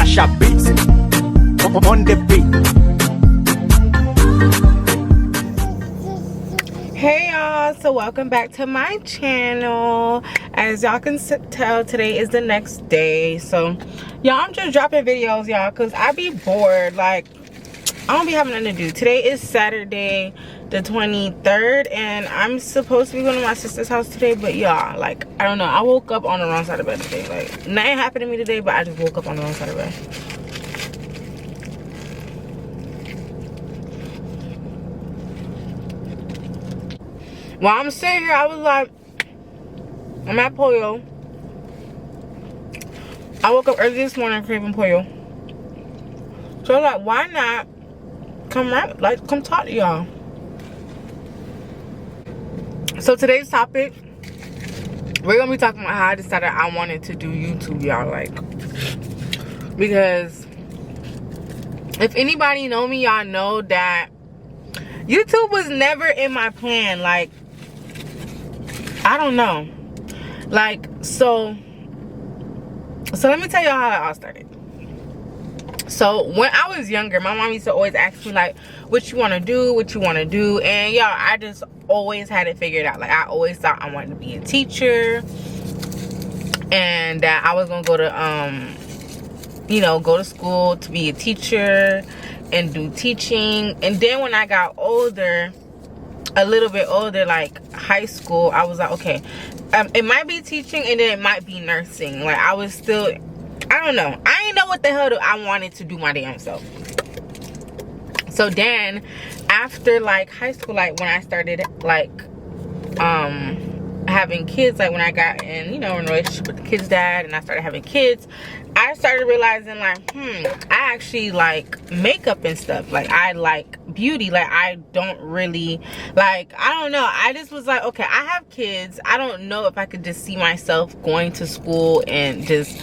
Sharp beats on the beat. Hey y'all, so welcome back to my channel. As y'all can tell, today is the next day. So y'all, I'm just dropping videos, y'all, because I be bored. Like, I don't be having nothing to do. Today is Saturday the 23rd, and I'm supposed to be going to my sister's house today, but y'all, like, I don't know, I woke up on the wrong side of bed today. Like, nothing happened to me today, but I just woke up on the wrong side of bed. While I'm sitting here, I was like, I'm at Pollo. I woke up early this morning craving Pollo. So I was like, why not come talk to y'all. So today's topic, we're gonna be talking about how I decided I wanted to do YouTube, y'all. Like, because if anybody know me, y'all know that YouTube was never in my plan. Like, I don't know. Like, so let me tell y'all how it all started. So when I was younger, my mom used to always ask me, like, what you want to do, and y'all, I just always had it figured out. Like, I always thought I wanted to be a teacher, and that I was gonna go to go to school to be a teacher and do teaching. And then when I got older, a little bit older, like high school, I was like, okay, it might be teaching, and then it might be nursing. Like, I was still, I don't know, I didn't know what the hell I wanted to do my damn self. So then after like high school, like when I started like having kids, like when I got in a relationship with the kid's dad, and I started having kids, I started realizing, like, I actually like makeup and stuff. Like, I like beauty. Like, I don't really, like, I don't know, I just was like, okay, I have kids. I don't know if I could just see myself going to school and just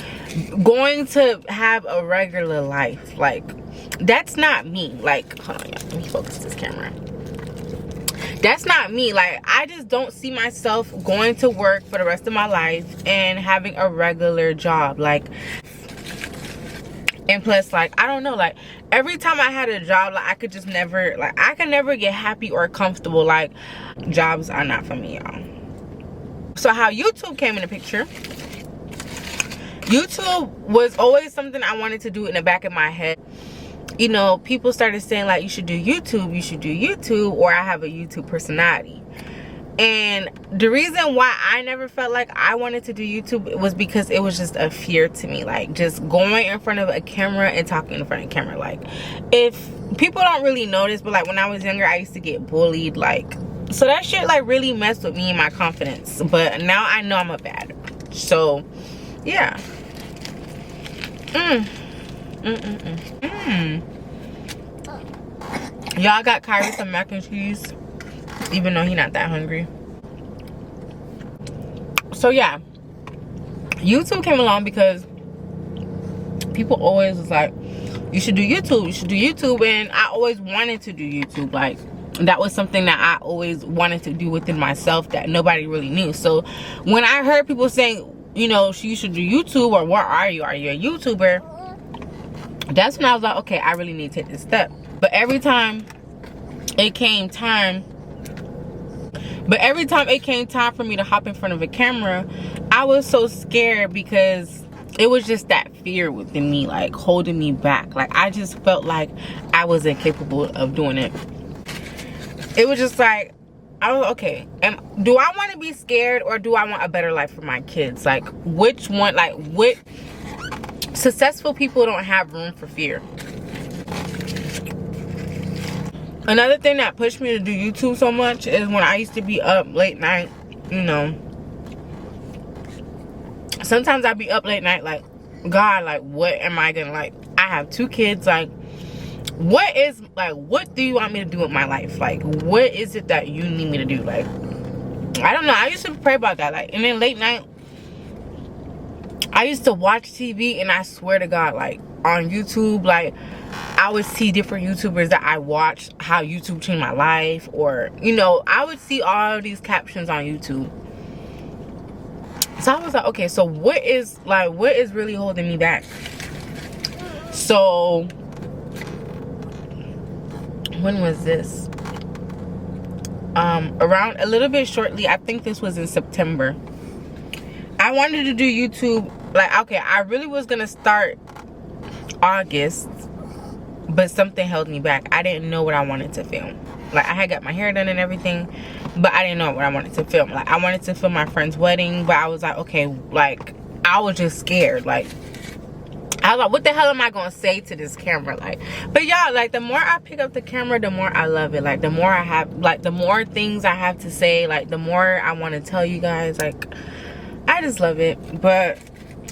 going to have a regular life. Like, that's not me. Like, hold on, y'all, let me focus this camera. That's not me. Like, I just don't see myself going to work for the rest of my life and having a regular job. Like, and plus, like, I don't know, like, every time I had a job, like, I could just never, like, I could never get happy or comfortable. Like, jobs are not for me, y'all. So how YouTube came in the picture, YouTube was always something I wanted to do in the back of my head. You know, people started saying, like, you should do YouTube, or I have a YouTube personality. And the reason why I never felt like I wanted to do YouTube was because it was just a fear to me. Like, just going in front of a camera and talking in front of a camera. Like, if people don't really notice, but like when I was younger, I used to get bullied. Like, so that shit like really messed with me and my confidence. But now I know I'm a bad. So yeah. Y'all got Kyrie some mac and cheese, even though he's not that hungry. So yeah, YouTube came along because people always was like, you should do YouTube, and I always wanted to do YouTube. Like, that was something that I always wanted to do within myself that nobody really knew. So when I heard people saying, you should do YouTube, or what are you a YouTuber, that's when I was like, okay, I really need to take this step. But every time it came time for me to hop in front of a camera, I was so scared, because it was just that fear within me, like, holding me back. Like, I just felt like I was incapable of doing it. It was just like, I was okay, do I want to be scared, or do I want a better life for my kids? Like, which one? Like, what? Successful people don't have room for fear. Another thing that pushed me to do YouTube so much is when I used to be up late night, sometimes I'd be up late night, like, God, like, what am I gonna, like, I have 2 kids, like, what do you want me to do with my life? Like, what is it that you need me to do? Like, I don't know, I used to pray about that. Like, and then late night, I used to watch TV, and I swear to God, like, on YouTube, like, I would see different YouTubers that I watched, how YouTube changed my life, or, I would see all these captions on YouTube. So I was like, okay, so what is really holding me back? So when was this? Around a little bit shortly, I think this was in September. I wanted to do YouTube, like, okay, I really was gonna start August, but something held me back. I didn't know what I wanted to film. Like, I had got my hair done and everything, but I didn't know what I wanted to film. Like, I wanted to film my friend's wedding, but I was like, okay, like, I was just scared. Like, I was like, what the hell am I gonna say to this camera? Like, but y'all, like, the more I pick up the camera, the more I love it. Like, the more I have, like, the more things I have to say, like, the more I want to tell you guys. Like, I just love it. But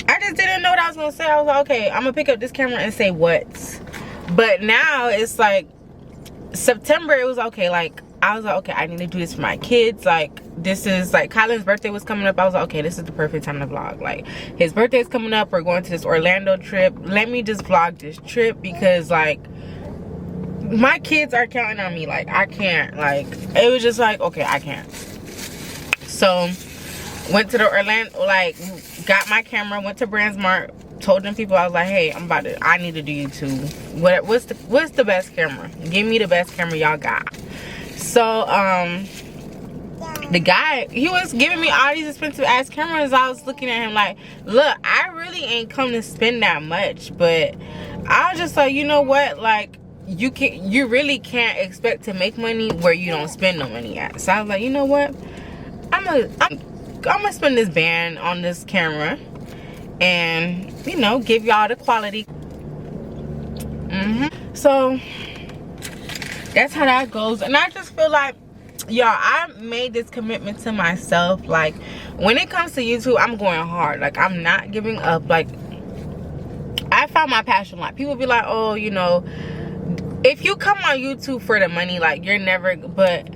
I just didn't know what I was gonna say. I was like, okay, I'm gonna pick up this camera and say what. But now it's like September, it was okay. Like, I was like, okay, I need to do this for my kids. Like, this is like, Kylan's birthday was coming up. I was like, okay, this is the perfect time to vlog. Like, his birthday is coming up. We're going to this Orlando trip. Let me just vlog this trip, because like, my kids are counting on me. Like, I can't. Like, it was just like, okay, I can't. So went to the Orlando, like, got my camera, went to Brandsmart, told them people, I was like, hey, I need to do YouTube. What's the best camera? Give me the best camera y'all got. So the guy, he was giving me all these expensive ass cameras. I was looking at him like, look, I really ain't come to spend that much. But I was just like, you know what, like, you really can't expect to make money where you don't spend no money at. So I was like, you know what, I'm gonna spend this band on this camera and, you know, give y'all the quality. So that's how that goes. And I just feel like, y'all, I made this commitment to myself. Like, when it comes to YouTube, I'm going hard. Like, I'm not giving up. Like, I found my passion. Like, people be like, oh, you know, if you come on YouTube for the money, like, you're never, but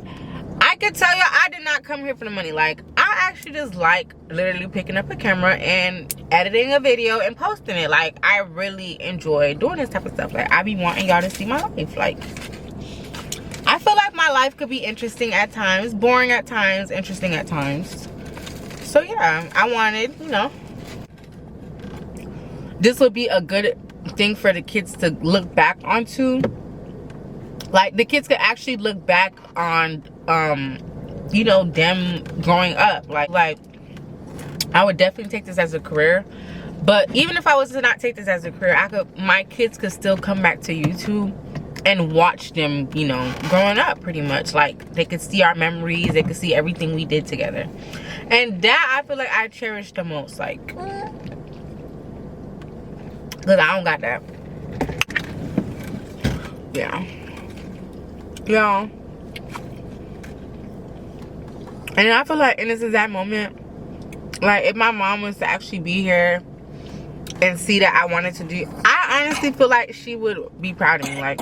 I can tell you, I did not come here for the money. Like, I actually just like literally picking up a camera and editing a video and posting it. Like, I really enjoy doing this type of stuff. Like, I be wanting y'all to see my life. Like, I feel like my life could be interesting at times, boring at times, interesting at times. So yeah, I wanted, you know, this would be a good thing for the kids to look back onto. Like, the kids could actually look back on, you know, them growing up. Like, I would definitely take this as a career. But even if I was to not take this as a career, my kids could still come back to YouTube and watch them, you know, growing up pretty much. Like, they could see our memories, they could see everything we did together. And that, I feel like I cherish the most. Like, because I don't got that. Yeah. Y'all. And I feel like in this exact moment, like, if my mom was to actually be here and see that I wanted to do, I honestly feel like she would be proud of me. Like,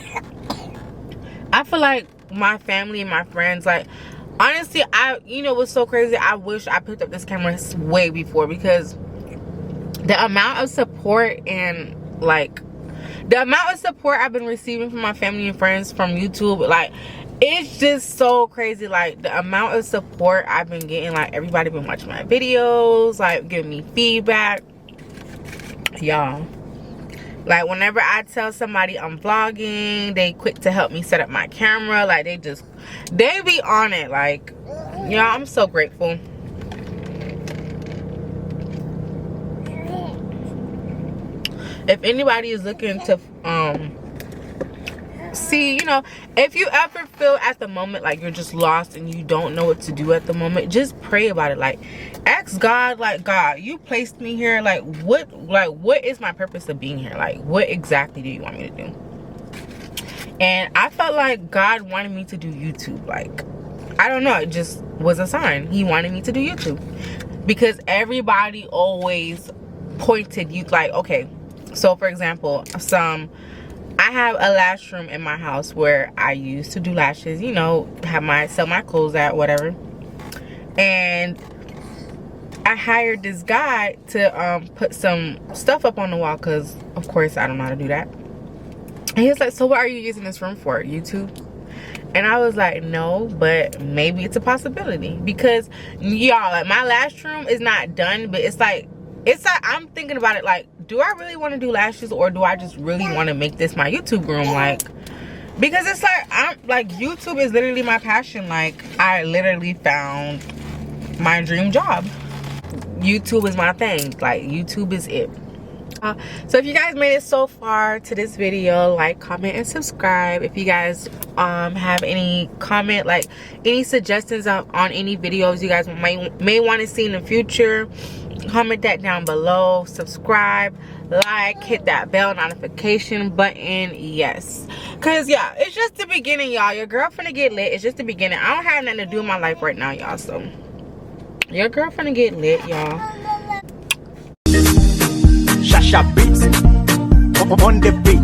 I feel like my family and my friends, like, honestly, you know what's so crazy? I wish I picked up this camera way before, because the amount of support and, like, the amount of support I've been receiving from my family and friends from YouTube, like, it's just so crazy. Like, the amount of support I've been getting, like, everybody been watching my videos, like, giving me feedback. Y'all, like, whenever I tell somebody I'm vlogging, they quick to help me set up my camera. Like, they be on it. Like, y'all, I'm so grateful. If anybody is looking to see, you know, if you ever feel at the moment like you're just lost and you don't know what to do at the moment, just pray about it. Like, ask God, like, God, you placed me here. Like, what is my purpose of being here? Like, what exactly do you want me to do? And I felt like God wanted me to do YouTube. Like, I don't know, it just was a sign. He wanted me to do YouTube, because everybody always pointed you, like, okay, so for example, I have a lash room in my house where I used to do lashes, you know, sell my clothes at, whatever. And I hired this guy to put some stuff up on the wall, because of course I don't know how to do that. And he was like, so what are you using this room for? YouTube? And I was like, no, but maybe it's a possibility. Because y'all, like, my lash room is not done, but it's like I'm thinking about it like like, do I really want to do lashes, or do I just really want to make this my YouTube room? Like, because it's like, I'm like, YouTube is literally my passion. Like, I literally found my dream job. YouTube is my thing. Like, YouTube is it. So if you guys made it so far to this video, like, comment, and subscribe. If you guys have any comment, like any suggestions on any videos you guys may want to see in the future, comment that down below. Subscribe, like, hit that bell notification button. Yes, because yeah, it's just the beginning, y'all. Your girl finna get lit. It's just the beginning. I don't have nothing to do in my life right now, y'all, so your girl finna get lit, y'all. Shasha beats on the beat.